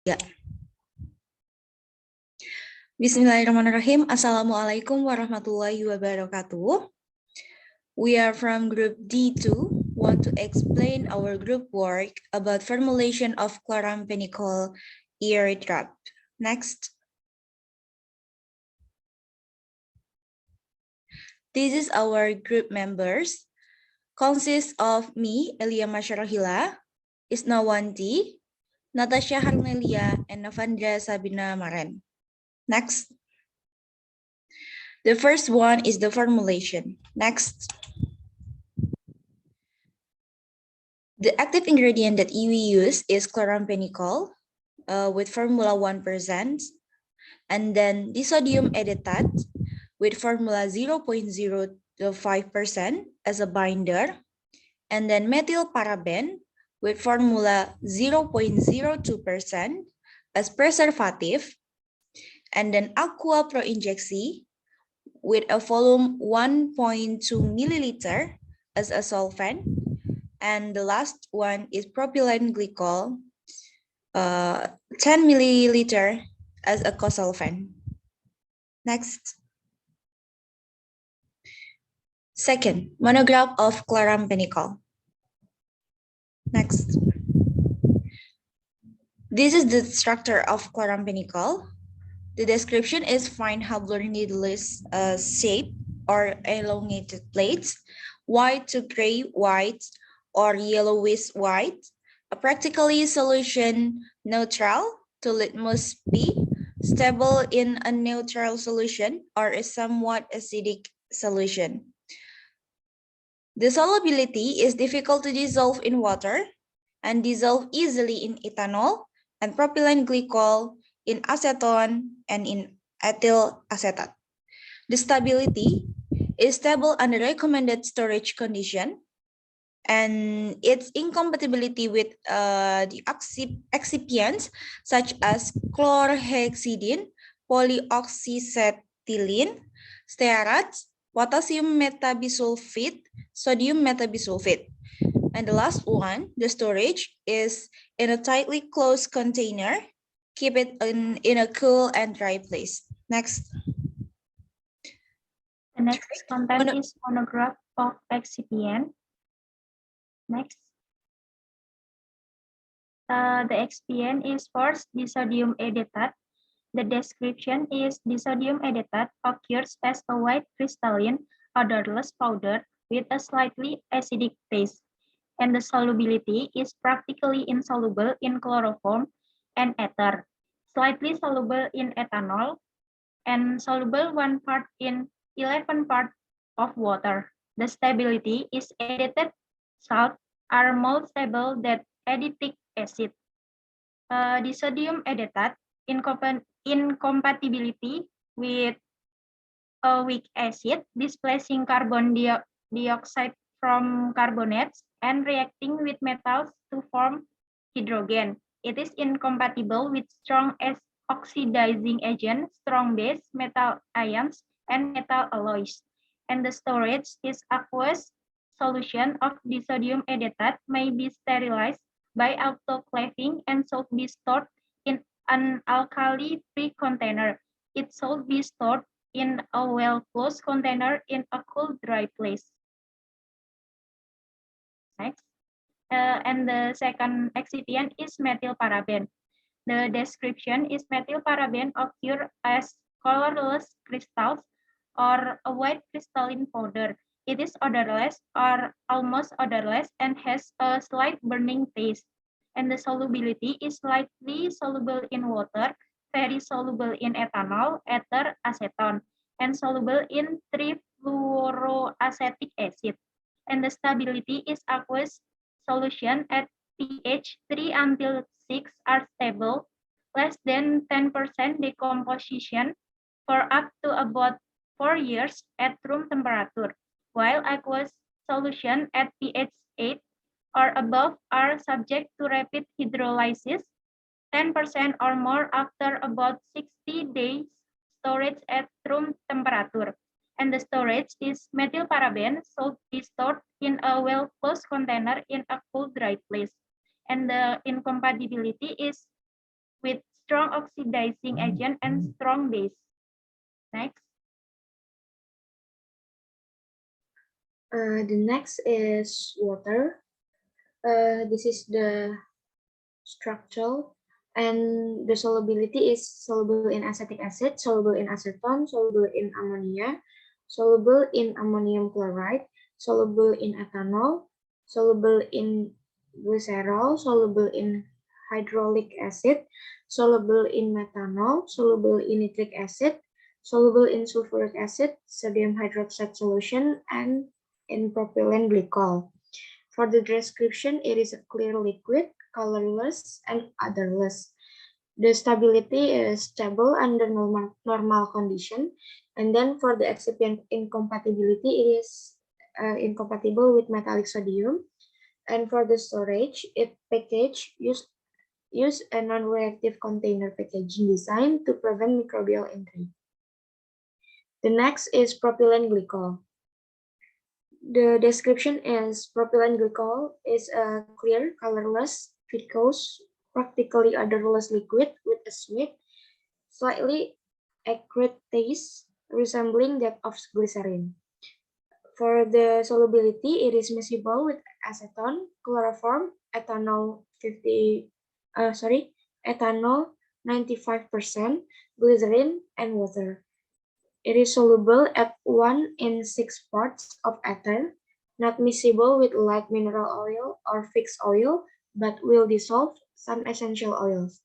Ya. Bismillahirrahmanirrahim. Assalamualaikum warahmatullahi wabarakatuh. We are from group D2, want to explain our group work about formulation of chloramphenicol ear drop. Next. This is our group members. Consists of me, Elia Masyarahila, Isnawanti, Natasha Harnelia, and Navandra Sabina Maren. Next. The first one is the formulation. Next. The active ingredient that we use is chloramphenicol with formula 1%, and then disodium edetat with formula 0.05% as a binder, and then methyl paraben with formula 0.02% as preservative, and then aqua pro injecti with a volume 1.2 milliliter as a solvent, and the last one is propylene glycol 10 milliliter as a co-solvent. Next. Second, monograph of chloramphenicol. Next. This is the structure of chloramphenicol. The description is fine hablar needleless shape or elongated plates, white to gray white or yellowish white, a practically solution neutral to litmus B, stable in a neutral solution or a somewhat acidic solution. The solubility is difficult to dissolve in water and dissolve easily in ethanol and propylene glycol, in acetone, and in ethyl acetate. The stability is stable under recommended storage condition, and its incompatibility with the excipients such as chlorhexidine, polyoxyacetylene, stearates, potassium metabisulfite, sodium metabisulfite. And the last one, the storage, is in a tightly closed container. Keep it in a cool and dry place. Next. The next content is monograph of excipient. Next. The excipient is first disodium edetat. The description is disodium edetat occurs as a white crystalline odorless powder with a slightly acidic taste, and the solubility is practically insoluble in chloroform and ether, slightly soluble in ethanol, and soluble 1 part in 11 part of water. The stability is edited salt are more stable than adipic acid. Disodium edetat incompatibility with a weak acid, displacing carbon dioxide from carbonates and reacting with metals to form hydrogen. It is incompatible with strong oxidizing agent, strong base, metal ions, and metal alloys. And the storage is aqueous solution of disodium edetat may be sterilized by autoclaving and should be stored in an alkali-free container. It should be stored in a well-closed container in a cool, dry place. Next. And the second excipient is methyl paraben. The description is methyl paraben occur as colorless crystals or a white crystalline powder. It is odorless or almost odorless and has a slight burning taste. And the solubility is slightly soluble in water, very soluble in ethanol, ether, acetone, and soluble in trifluoroacetic acid. And the stability is aqueous solution at pH 3 until 6 are stable, less than 10% decomposition for up to about 4 years at room temperature, while aqueous solution at pH 8 or above are subject to rapid hydrolysis, 10% or more after about 60 days storage at room temperature. And the storage is methyl paraben should be stored in a well-closed container in a cool, dry place. And the incompatibility is with strong oxidizing agent, and strong base. Next. The next is water. This is the structural, and the solubility is soluble in acetic acid, soluble in acetone, soluble in ammonia, soluble in ammonium chloride, soluble in ethanol, soluble in glycerol, soluble in hydraulic acid, soluble in methanol, soluble in nitric acid, soluble in sulfuric acid, sodium hydroxide solution, and in propylene glycol. For the description, it is a clear liquid, colorless, and odorless. The stability is stable under normal condition. And then for the excipient incompatibility, it is incompatible with metallic sodium. And for the storage, it use a non-reactive container packaging design to prevent microbial entry. The next is propylene glycol. The description is propylene glycol is a clear, colorless, viscous, practically odorless liquid with a sweet, slightly acrid taste resembling that of glycerin. For the solubility, it is miscible with acetone, chloroform, ethanol 95%, glycerin, and water. It is soluble at 1 in 6 parts of ether, not miscible with light mineral oil or fixed oil, but will dissolve some essential oils.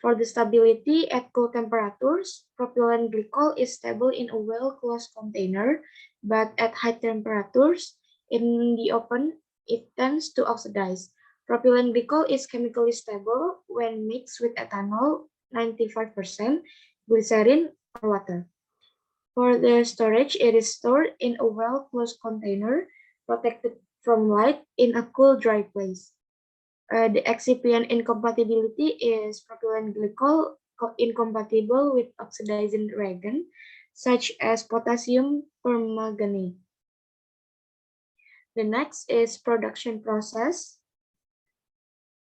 For the stability at cool temperatures, propylene glycol is stable in a well-closed container, but at high temperatures, in the open, it tends to oxidize. Propylene glycol is chemically stable when mixed with ethanol 95%, glycerin, or water. For the storage, it is stored in a well-closed container, protected from light in a cool, dry place. The excipient incompatibility is propylene glycol incompatible with oxidizing reagent, such as potassium permanganate. The next is production process.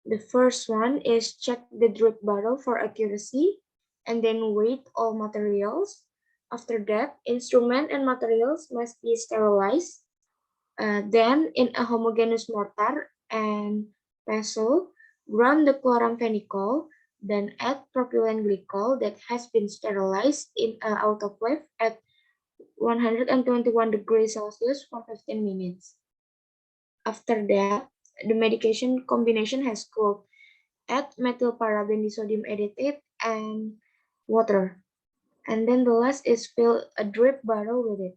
The first one is check the drip bottle for accuracy, and then weight all materials. After that, instrument and materials must be sterilized. Then, in a homogeneous mortar and pestle, ground the chloramphenicol, then add propylene glycol that has been sterilized in an autoclave at 121 degrees Celsius for 15 minutes. After that, the medication combination has cooled. Add methyl paraben disodium editate and water. And then the last is fill a drip bottle with it.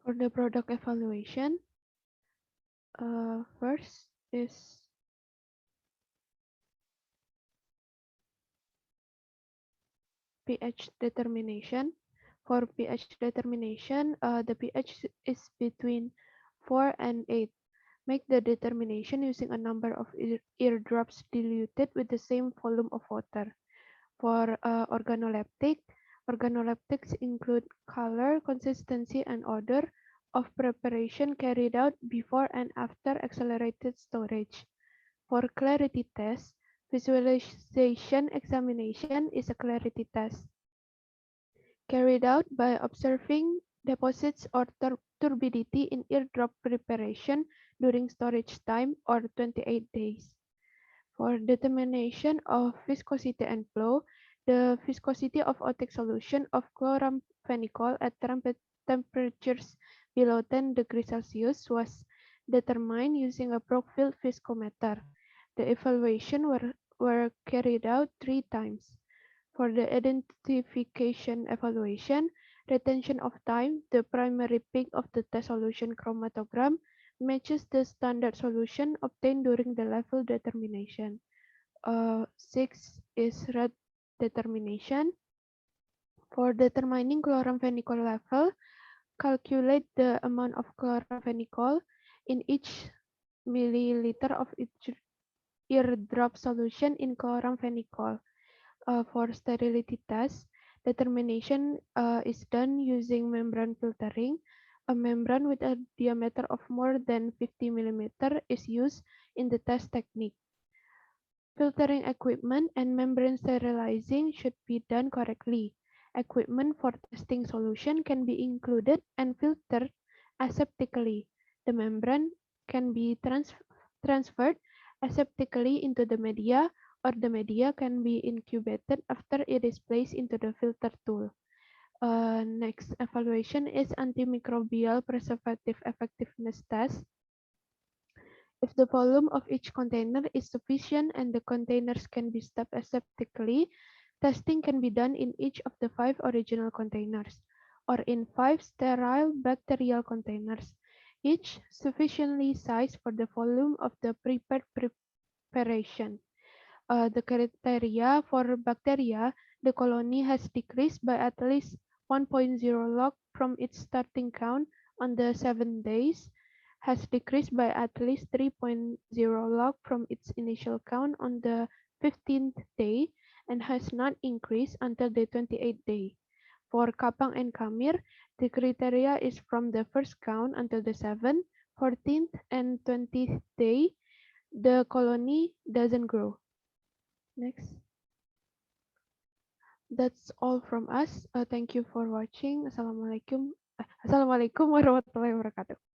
For the product evaluation, first is pH determination. For pH determination, the pH is between 4 and 8. Make the determination using a number of eardrops diluted with the same volume of water. For organoleptics include color, consistency, and odor of preparation carried out before and after accelerated storage. For clarity test, visualization examination is a clarity test carried out by observing deposits or turbidity in eardrop preparation during storage time or 28 days. For determination of viscosity and flow, the viscosity of otic solution of chloramphenicol at temperatures below 10 degrees Celsius was determined using a Brockfield viscometer. The evaluation were carried out 3 times. For the identification evaluation, retention of time, the primary peak of the test solution chromatogram matches the standard solution obtained during the level determination. 6 is red determination. For determining chloramphenicol level, calculate the amount of chloramphenicol in each milliliter of each eardrop solution in chloramphenicol. For sterility test, determination is done using membrane filtering. A membrane with a diameter of more than 50 mm is used in the test technique. Filtering equipment and membrane sterilizing should be done correctly. Equipment for testing solution can be included and filtered aseptically. The membrane can be transferred aseptically into the media, or the media can be incubated after it is placed into the filter tool. Next evaluation is antimicrobial preservative effectiveness test. If the volume of each container is sufficient and the containers can be stopped aseptically, testing can be done in each of the 5 original containers, or in 5 sterile bacterial containers, each sufficiently sized for the volume of the prepared preparation. The criteria for bacteria, the colony has decreased by at least 1.0 log from its starting count on the 7 days, has decreased by at least 3.0 log from its initial count on the 15th day, and has not increased until the 28th day. For Kapang and Kamir, the criteria is from the first count until the 7th, 14th, and 20th day, the colony doesn't grow. Next. That's all from us. Thank you for watching. Assalamualaikum warahmatullahi wabarakatuh.